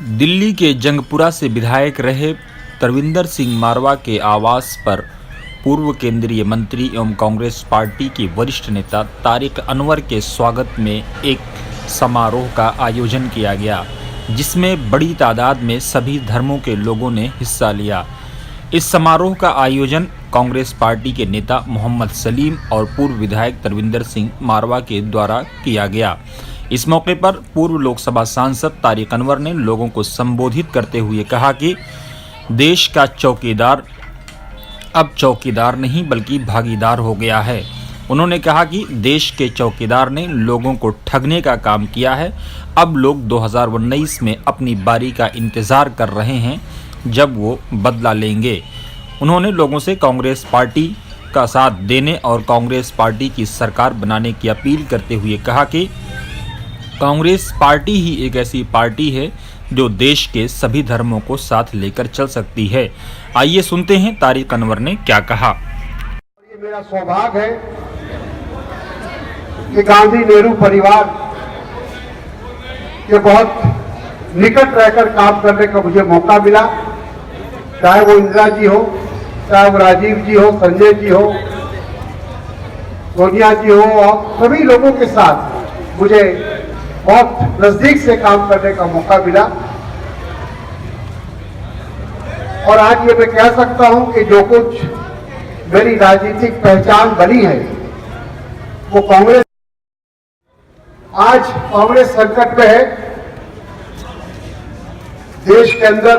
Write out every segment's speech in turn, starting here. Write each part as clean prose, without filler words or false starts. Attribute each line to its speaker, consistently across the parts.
Speaker 1: दिल्ली के जंगपुरा से विधायक रहे तरविंदर सिंह मारवा के आवास पर पूर्व केंद्रीय मंत्री एवं कांग्रेस पार्टी के वरिष्ठ नेता तारिक अनवर के स्वागत में एक समारोह का आयोजन किया गया, जिसमें बड़ी तादाद में सभी धर्मों के लोगों ने हिस्सा लिया। इस समारोह का आयोजन कांग्रेस पार्टी के नेता मोहम्मद सलीम और पूर्व विधायक तरविंदर सिंह मारवा के द्वारा किया गया। इस मौके पर पूर्व लोकसभा सांसद तारिक अनवर ने लोगों को संबोधित करते हुए कहा कि देश का चौकीदार अब चौकीदार नहीं बल्कि भागीदार हो गया है। उन्होंने कहा कि देश के चौकीदार ने लोगों को ठगने का काम किया है। अब लोग 2019 में अपनी बारी का इंतजार कर रहे हैं, जब वो बदला लेंगे। उन्होंने लोगों से कांग्रेस पार्टी का साथ देने और कांग्रेस पार्टी की सरकार बनाने की अपील करते हुए कहा कि कांग्रेस पार्टी ही एक ऐसी पार्टी है जो देश के सभी धर्मों को साथ लेकर चल सकती है। आइए सुनते हैं तारिक अनवर ने क्या कहा।
Speaker 2: ये मेरा सौभाग्य है कि गांधी नेहरू परिवार के बहुत निकट रहकर काम करने का मुझे मौका मिला, चाहे वो इंदिरा जी हो, चाहे वो राजीव जी हो, संजय जी हो, सोनिया जी हो, और सभी लोगों के साथ मुझे बहुत नजदीक से काम करने का मौका मिला। और आज ये मैं कह सकता हूं कि जो कुछ मेरी राजनीतिक पहचान बनी है वो कांग्रेस, आज कांग्रेस संकट में है। देश के अंदर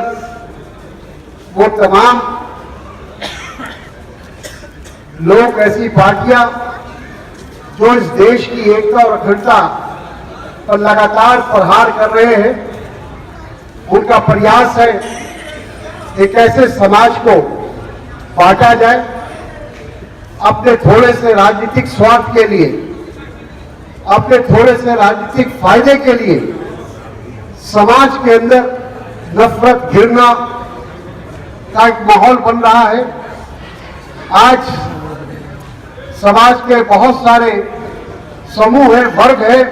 Speaker 2: वो तमाम लोग, ऐसी पार्टियां जो इस देश की एकता और अखंडता पर लगातार प्रहार कर रहे हैं, उनका प्रयास है एक ऐसे समाज को बांटा जाए अपने थोड़े से राजनीतिक स्वार्थ के लिए, अपने थोड़े से राजनीतिक फायदे के लिए। समाज के अंदर नफरत, घृणा का एक माहौल बन रहा है। आज समाज के बहुत सारे समूह है, वर्ग है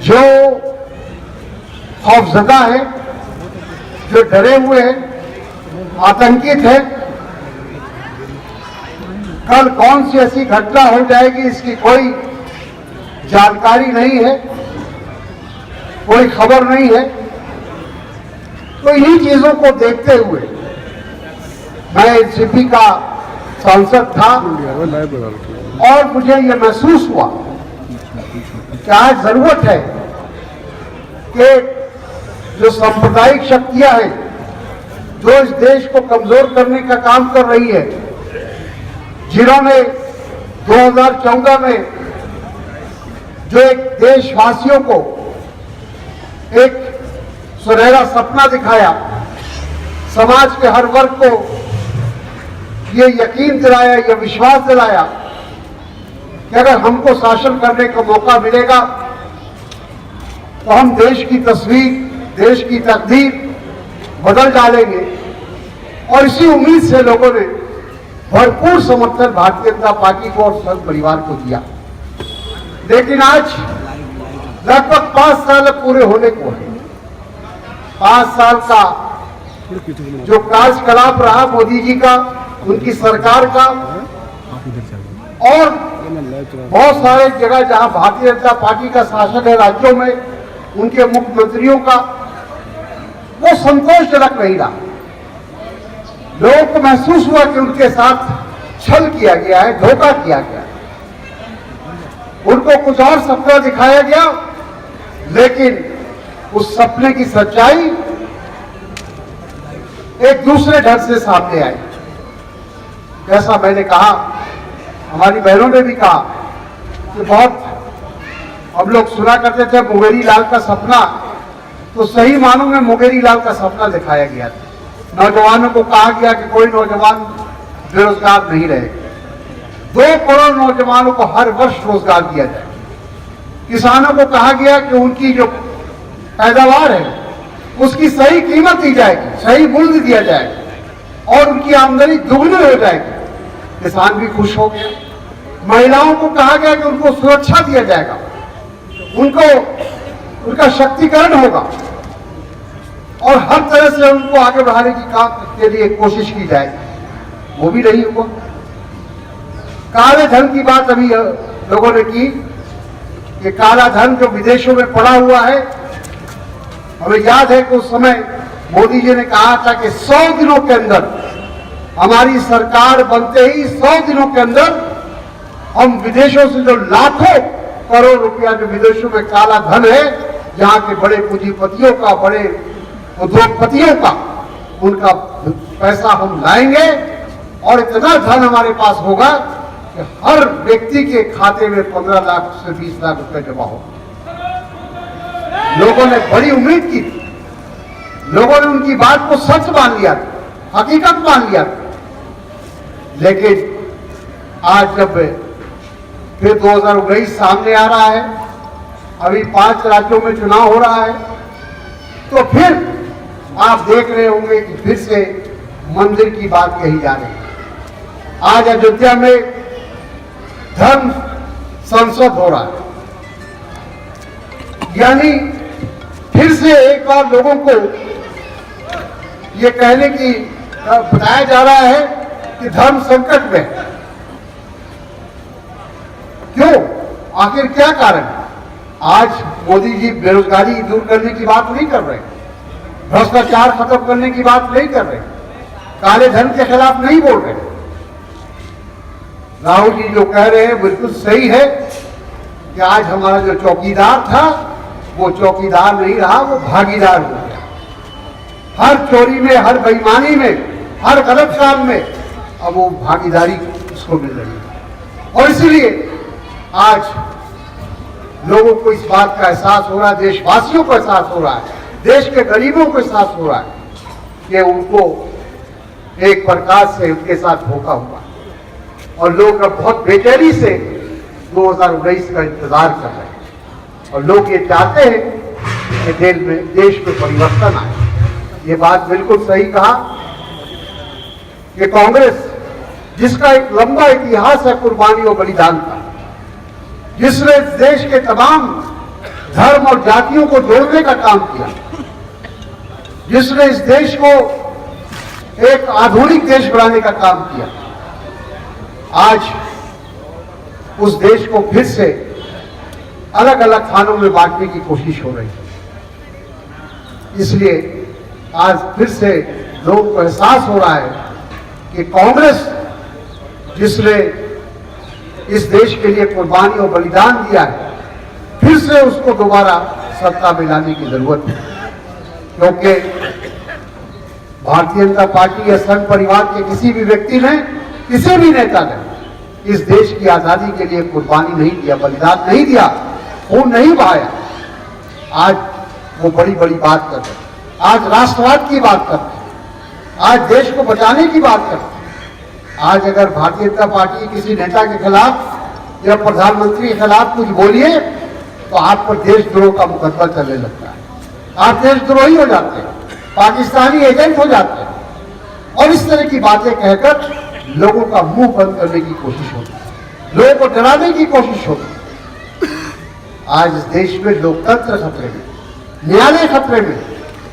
Speaker 2: जो खौफजदा है, जो डरे हुए हैं, आतंकित है। कल कौन सी ऐसी घटना हो जाएगी इसकी कोई जानकारी नहीं है, कोई खबर नहीं है। तो इन्हीं चीजों को देखते हुए मैं एनसीपी का सांसद था और मुझे यह महसूस हुआ कि आज जरूरत है कि जो सांप्रदायिक शक्तियां हैं जो इस देश को कमजोर करने का काम कर रही है, जिन्होंने 2014 में जो एक देशवासियों को एक सुनहरा सपना दिखाया, समाज के हर वर्ग को ये यकीन दिलाया, ये विश्वास दिलाया कि अगर हमको शासन करने का मौका मिलेगा तो हम देश की तस्वीर, देश की तकदीर बदल डालेंगे। और इसी उम्मीद से लोगों ने भरपूर समर्थन भारतीय जनता पार्टी को और संघ परिवार को दिया। लेकिन आज लगभग 5 साल पूरे होने को है। 5 साल का जो कार्यकलाप रहा मोदी जी का, उनकी सरकार का, और बहुत सारे जगह जहां भारतीय जनता पार्टी का शासन है राज्यों में, उनके मुख्यमंत्रियों का, वो संतोषजनक नहीं रहा। लोगों को महसूस हुआ कि उनके साथ छल किया गया है, धोखा किया गया है। उनको कुछ और सपना दिखाया गया, लेकिन उस सपने की सच्चाई एक दूसरे ढंग से सामने आई। जैसा मैंने कहा, हमारी बहनों ने भी कहा कि बहुत हम लोग सुना करते थे मुंगेरी लाल का सपना, तो सही मानों में मुंगेरी लाल का सपना दिखाया गया था। नौजवानों को कहा गया कि कोई नौजवान बेरोजगार नहीं रहेगा, 2 करोड़ नौजवानों को हर वर्ष रोजगार दिया जाए। किसानों को कहा गया कि उनकी जो पैदावार है उसकी सही कीमत दी जाएगी, सही मूल्य दिया जाएगा और उनकी आमदनी दुगनी हो जाएगी। किसान भी खुश हो गया। महिलाओं को कहा गया कि उनको सुरक्षा दिया जाएगा, उनको उनका शक्तिकरण होगा। और हर तरह से उनको आगे बढ़ाने की काम के लिए कोशिश की जाए, वो भी नहीं हुआ। काले धन की बात अभी लोगों ने की कि काला धन जो विदेशों में पड़ा हुआ है, हमें याद है कि उस समय मोदी जी ने कहा था कि 100 दिनों के अंदर, हमारी सरकार बनते ही 100 दिनों के अंदर हम विदेशों से जो लाखों करोड़ रुपया जो विदेशों में काला धन है, यहाँ के बड़े पूंजीपतियों का, बड़े उद्योगपतियों का, उनका पैसा हम लाएंगे और इतना धन हमारे पास होगा कि हर व्यक्ति के खाते में 15 लाख से 20 लाख रुपए जमा हो। लोगों ने बड़ी उम्मीद की, लोगों ने उनकी बात को सच मान लिया, हकीकत मान लिया। लेकिन आज जब फिर 2019 सामने आ रहा है, अभी 5 राज्यों में चुनाव हो रहा है, तो फिर आप देख रहे होंगे कि फिर से मंदिर की बात कही जा रही है। आज अयोध्या में धर्म संसद हो रहा है, यानी फिर से एक बार लोगों को ये कहने की बताया जा रहा है कि धर्म संकट में। क्यों? आखिर क्या कारण? आज मोदी जी बेरोजगारी दूर करने की बात नहीं कर रहे, भ्रष्टाचार खत्म करने की बात नहीं कर रहे, काले धन के खिलाफ नहीं बोल रहे। राहुल जी जो कह रहे हैं बिल्कुल सही है कि आज हमारा जो चौकीदार था वो चौकीदार नहीं रहा, वो भागीदार हो गया। हर चोरी में, हर बेईमानी में, हर गलत काम में अब वो भागीदारी उसको मिल रही है। और इसलिए आज लोगों को इस बात का एहसास हो रहा है, देशवासियों को एहसास हो रहा है, देश के गरीबों को एहसास हो रहा है कि उनको एक प्रकार से उनके साथ धोखा हुआ और लोग अब बहुत बेचैनी से 2019 का इंतजार कर रहे हैं और लोग ये चाहते हैं कि देश में परिवर्तन आए। ये बात बिल्कुल सही कहा कि कांग्रेस, जिसका एक लंबा इतिहास है कुर्बानी और बलिदान का, जिसने इस देश के तमाम धर्म और जातियों को जोड़ने का काम किया, जिसने इस देश को एक आधुनिक देश बनाने का काम किया, आज उस देश को फिर से अलग अलग खानों में बांटने की कोशिश हो रही है। इसलिए आज फिर से लोगों को एहसास हो रहा है कि कांग्रेस, जिसने इस देश के लिए कुर्बानी और बलिदान दिया है, फिर से उसको दोबारा सत्ता में लाने की जरूरत है। क्योंकि भारतीय जनता पार्टी या संघ परिवार के किसी भी व्यक्ति ने, किसी भी नेता ने इस देश की आजादी के लिए कुर्बानी नहीं दिया, बलिदान नहीं दिया, खून नहीं बहाया। आज वो बड़ी बड़ी बात कर रहे हैं, आज राष्ट्रवाद की बात करते हैं, आज देश को बचाने की बात करते हैं। आज अगर भारतीय जनता पार्टी किसी नेता के खिलाफ या प्रधानमंत्री के खिलाफ कुछ बोलिए तो आप पर देशद्रोह का मुकदमा चलने लगता है, आप देशद्रोही हो जाते हैं, पाकिस्तानी एजेंट हो जाते हैं और इस तरह की बातें कहकर लोगों का मुंह बंद करने की कोशिश होती है, लोगों को डराने की कोशिश होती है। आज इस देश में लोकतंत्र खतरे में, न्यायालय खतरे में।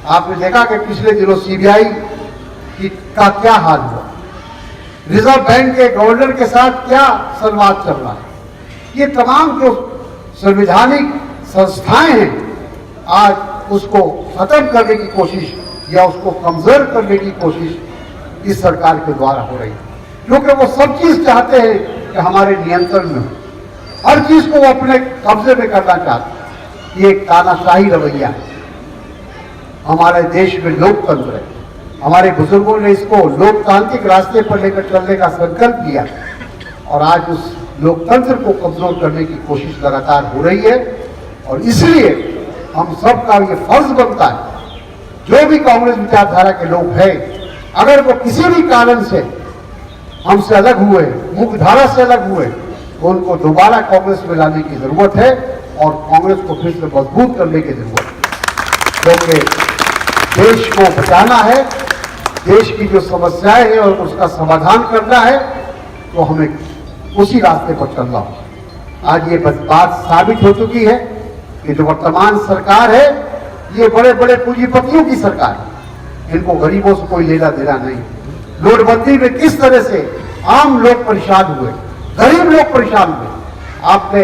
Speaker 2: आपने देखा कि पिछले दिनों सीबीआई का क्या हाल हुआ, रिजर्व बैंक के गवर्नर के साथ क्या संवाद चल रहा है। ये तमाम जो संवैधानिक संस्थाएं हैं, आज उसको खत्म करने की कोशिश या उसको कमजोर करने की कोशिश इस सरकार के द्वारा हो रही है, क्योंकि वो सब चीज चाहते हैं कि हमारे नियंत्रण में हो, हर चीज को वो अपने कब्जे में करना चाहते हैं। ये एक तानाशाही रवैया है। हमारे देश में लोकतंत्र है, हमारे बुजुर्गों ने इसको लोकतांत्रिक रास्ते पर लेकर चलने का संकल्प किया और आज उस लोकतंत्र को कमजोर करने की कोशिश लगातार हो रही है। और इसलिए हम सबका ये फर्ज बनता है, जो भी कांग्रेस विचारधारा के लोग हैं, अगर वो किसी भी कारण से हमसे अलग हुए, मुख्यधारा से अलग हुए, तो उनको दोबारा कांग्रेस में लाने की जरूरत है और कांग्रेस को फिर से मजबूत करने की जरूरत है। क्योंकि देश को बचाना है, देश की जो समस्याएं हैं और उसका समाधान करना है, तो हमें उसी रास्ते पर चलना होगा। आज ये बात साबित हो चुकी है कि जो वर्तमान सरकार है ये बड़े बड़े पूंजीपतियों की सरकार है, इनको गरीबों से कोई लेना देना नहीं। नोटबंदी में किस तरह से आम लोग परेशान हुए, गरीब लोग परेशान हुए। आपने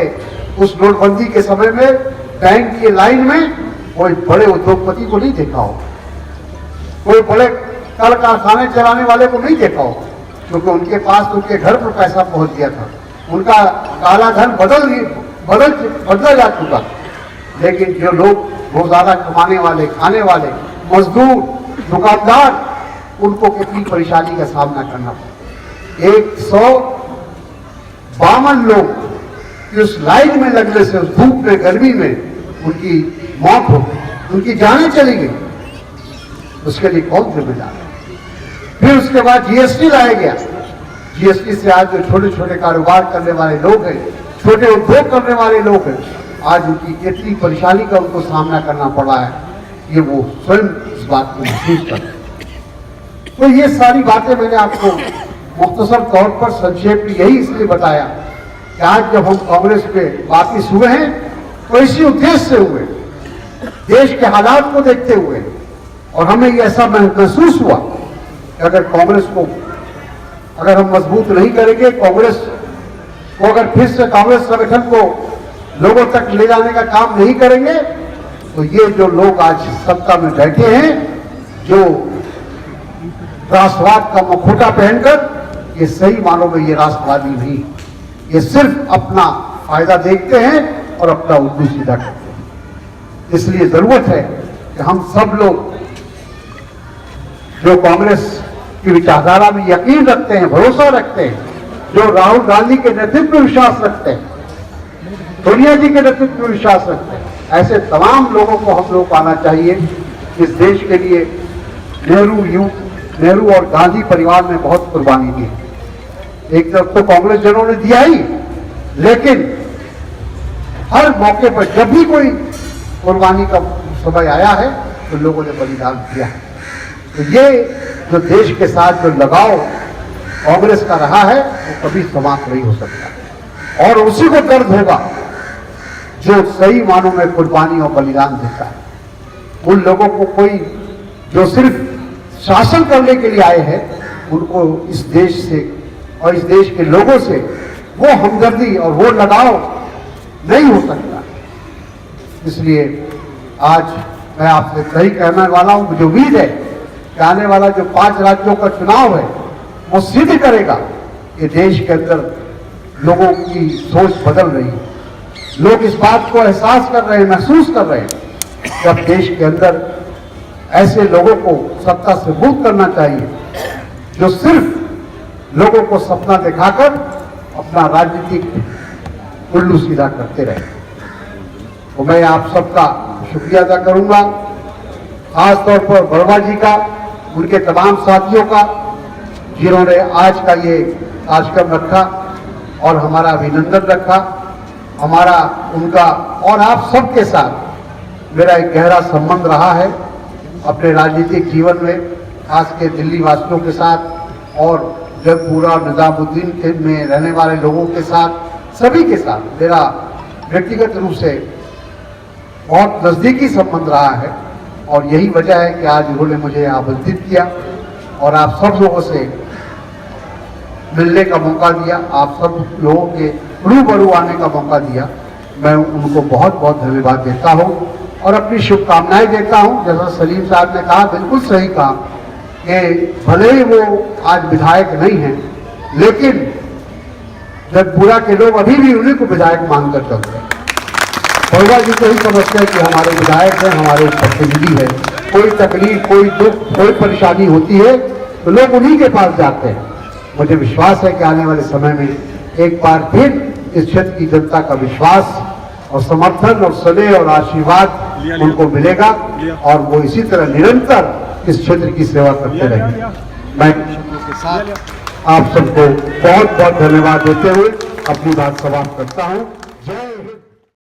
Speaker 2: उस नोटबंदी के समय में बैंक की लाइन में कोई बड़े उद्योगपति को नहीं देखा हो, कोई बड़े कल कारखाने चलाने वाले को नहीं देखा हो, क्योंकि उनके पास तो उनके घर पर पैसा पहुंच गया था, उनका काला धन बदला जा चुका। लेकिन जो लोग रोजाना कमाने वाले, खाने वाले, मजदूर, दुकानदार, उनको कितनी परेशानी का सामना करना पड़ा। 152 लोग उस लाइन में लगने से, उस धूप में, गर्मी में उनकी मौत हो गई, उनकी जानें चली गई। उसके लिए कौन जिम्मेदार है? फिर उसके बाद जीएसटी लाया गया। जीएसटी से आज जो छोटे छोटे कारोबार करने वाले लोग हैं, छोटे उद्योग करने वाले लोग हैं, आज उनकी कितनी परेशानी का उनको सामना करना पड़ा है, ये वो स्वयं इस बात को महसूस करते हैं। तो ये सारी बातें मैंने आपको मुख्तसर तौर पर संक्षेप में यही इसलिए बताया कि आज जब हम कांग्रेस पे वापिस हुए हैं तो इसी उद्देश्य से हुए, देश के हालात को देखते हुए, और हमें ये ऐसा महसूस हुआ कि अगर कांग्रेस को अगर हम मजबूत नहीं करेंगे, कांग्रेस को अगर फिर से कांग्रेस संगठन को लोगों तक ले जाने का काम नहीं करेंगे, तो ये जो लोग आज सत्ता में बैठे हैं, जो राष्ट्रवाद का मुखौटा पहनकर, ये सही मानों में ये राष्ट्रवादी नहीं, ये सिर्फ अपना फायदा देखते हैं और अपना उल्लू सीधा करते हैं। इसलिए जरूरत है कि हम सब लोग जो कांग्रेस की विचारधारा में यकीन रखते हैं, भरोसा रखते हैं, जो राहुल गांधी के नेतृत्व में विश्वास रखते हैं, सोनिया जी के नेतृत्व में विश्वास रखते हैं, ऐसे तमाम लोगों को हम लोग आना चाहिए। इस देश के लिए नेहरू और गांधी परिवार ने बहुत कुर्बानी दी। एक तरफ तो कांग्रेस जनों ने दिया ही, लेकिन हर मौके पर जब भी कोई कुर्बानी का समय आया है तो लोगों ने बलिदान दिया है। तो ये जो देश के साथ जो लगाव कांग्रेस का रहा है वो कभी समाप्त नहीं हो सकता, और उसी को दर्द होगा जो सही मानों में कुर्बानी और बलिदान देता है। उन लोगों को कोई जो सिर्फ शासन करने के लिए आए हैं, उनको इस देश से और इस देश के लोगों से वो हमदर्दी और वो लगाव नहीं हो सकता। इसलिए आज मैं आपसे सही कहने वाला हूं, मुझे उम्मीद है कि आने वाला जो 5 राज्यों का चुनाव है वो सिद्ध करेगा कि देश के अंदर लोगों की सोच बदल रही है। लोग इस बात को एहसास कर रहे हैं, महसूस कर रहे हैं कि अब देश के अंदर ऐसे लोगों को सत्ता से मुक्त करना चाहिए जो सिर्फ लोगों को सपना दिखाकर अपना राजनीतिक उल्लू सीधा करते रहे। तो मैं आप सबका शुक्रिया अदा करूंगा, खासतौर पर वर्मा जी का, उनके तमाम साथियों का, जिन्होंने आज का ये कार्यक्रम रखा और हमारा अभिनंदन रखा। हमारा, उनका और आप सबके साथ मेरा एक गहरा संबंध रहा है अपने राजनीतिक जीवन में, खास के दिल्ली वासियों के साथ और जगपुरा निजामुद्दीन के में रहने वाले लोगों के साथ, सभी के साथ मेरा व्यक्तिगत रूप से बहुत नज़दीकी संबंध रहा है। और यही वजह है कि आज उन्होंने मुझे आमंत्रित किया और आप सब लोगों से मिलने का मौका दिया, आप सब लोगों के रूबरू आने का मौका दिया। मैं उनको बहुत बहुत धन्यवाद देता हूं और अपनी शुभकामनाएं देता हूं। जैसा सलीम साहब ने कहा, बिल्कुल सही कहा कि भले ही वो आज विधायक नहीं हैं, लेकिन जगपुरा के लोग अभी भी उन्हीं को विधायक मानकर चलते हैं। वर्मा जी को ही समझते हैं कि हमारे विधायक हैं, हमारे प्रतिनिधि हैं। कोई तकलीफ, कोई दुख, कोई परेशानी होती है तो लोग उन्हीं के पास जाते हैं। मुझे विश्वास है कि आने वाले समय में एक बार फिर इस क्षेत्र की जनता का विश्वास और समर्थन और स्नेह और आशीर्वाद उनको मिलेगा और वो इसी तरह निरंतर इस क्षेत्र की सेवा करते रहेंगे। मैं आप सबको बहुत बहुत धन्यवाद देते हुए अपनी बात समाप्त करता हूँ। जय हिंद।